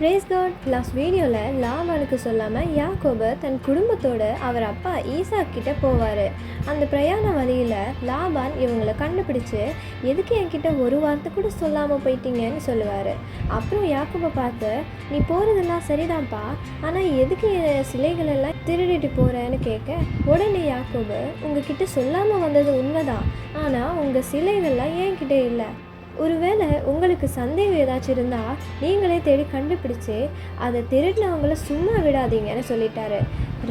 Brace God. Last வீடியோவில் லாபானுக்கு சொல்லாமல் யாக்கோபு தன் குடும்பத்தோடு அவர் அப்பா ஈசாக் கிட்ட போவார். அந்த பிரயாண வழியில் லாபான் இவங்களை கண்டுபிடிச்சு எதுக்கு என்கிட்ட ஒரு வார்த்தை கூட சொல்லாமல் போயிட்டீங்கன்னு சொல்லுவார். அப்புறம் யாக்கோபை பார்த்து, நீ போகிறதெல்லாம் சரிதான்ப்பா, ஆனால் எதுக்கு என் சிலைகளெல்லாம் திருடிட்டு போகிறேன்னு கேட்க, உடனே யாக்கோபு, உங்ககிட்ட சொல்லாமல் வந்தது உண்மைதான், ஆனால் உங்கள் சிலைகள்லாம் என்கிட்ட இல்லை. ஒருவேளை உங்களுக்கு சந்தேகம் ஏதாச்சும் இருந்தால் நீங்களே தேடி கண்டுபிடிச்சி அதை திருடினவங்கள சும்மா விடாதீங்கன்னு சொல்லிட்டாரு.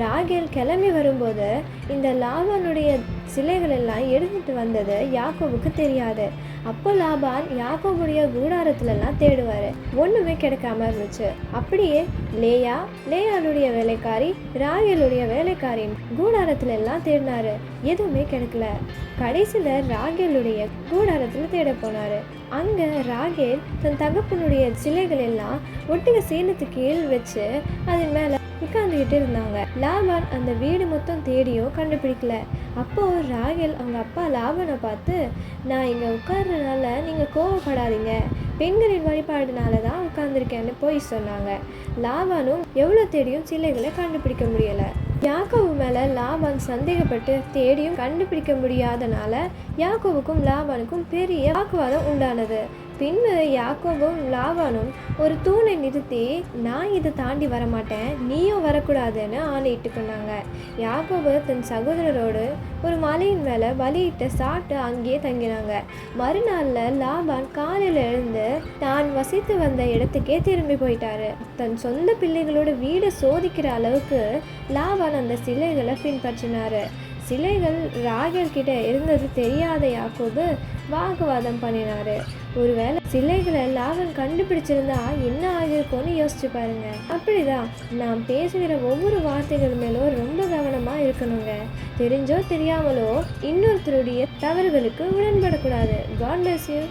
ராகேல் கிளம்பி வரும்போது இந்த லாபானுடைய சிலைகள் எல்லாம் எடுத்துகிட்டு வந்தது யாக்கோபுக்கு தெரியாது. அப்போ லாபான் யாக்கோபுடைய கூடாரத்துலலாம் தேடுவார். ஒன்றுமே கிடைக்காம இருந்துச்சு. அப்படியே லேயாளுடைய வேலைக்காரி, ராகேலுடைய வேலைக்காரின் கூடாரத்துல எல்லாம் தேடினாரு. எதுவுமே கிடைக்கல. கடைசியில் ராகேலுடைய கூடாரத்தில் தேட போனார். அங்கே ராகேல் தன் தகப்பனுடைய சிலைகள் எல்லாம் ஒட்டுக சேனத்து கீழ் வச்சு அதன் மேலே உட்காந்துக்கிட்டு இருந்தாங்க. லாபான் அந்த வீடு மொத்தம் தேடியும் கண்டுபிடிக்கல. அப்போது ராகேல் அவங்க அப்பா லாபானை பார்த்து, நான் இங்கே உட்கார்றதுனால நீங்கள் கோவப்படாதீங்க, பெண்களின் வழிபாடுனால தான் உட்கார்ந்துருக்கேன்னு போய் சொன்னாங்க. லாபானும் எவ்வளோ தேடியும் சிலைகளை கண்டுபிடிக்க முடியலை. யாக்கோபு மேலே லாபான் சந்தேகப்பட்டு தேடியும் கண்டுபிடிக்க முடியாதனால யாக்கோபுக்கும் லாபானுக்கும் பெரிய வாக்குவாதம் உண்டானது. பின்பு யாக்கோபும் லாபானும் ஒரு தூணை நிறுத்தி, நான் இதை தாண்டி வரமாட்டேன், நீயும் வரக்கூடாதுன்னு ஆணையிட்டு கொண்டாங்க. யாக்கோபு தன் சகோதரரோடு ஒரு மலையின் மேலே பலியிட்டு சாப்பிட்டு அங்கேயே தங்கினாங்க. மறுநாளில் லாபான் காலையில் எழுந்து தான் வசித்து வந்த இடத்துக்கே திரும்பி போயிட்டாரு. தன் சொந்த பிள்ளைகளோட வீடை சோதிக்கிற அளவுக்கு லாபான் அந்த சிலைகளை பின்பற்றினாரு. சிலைகள் ராகேல் கிட்ட இருந்தது தெரியாத யாக்கோபு வாக்குவாதம் பண்ணினாரு. ஒருவேளை சிலைகளை லாபான் கண்டுபிடிச்சிருந்தா என்ன ஆகிருக்கும்னு யோசிச்சு பாருங்க. அப்படிதான் நாம் பேசுகிற ஒவ்வொரு வார்த்தைகள் மேலும் ரொம்ப கவனமா இருக்கணுங்க. தெரிஞ்சோ தெரியாமலோ இன்னொருத்தருடைய தவறுகளுக்கு உடன்படக்கூடாது. God bless you.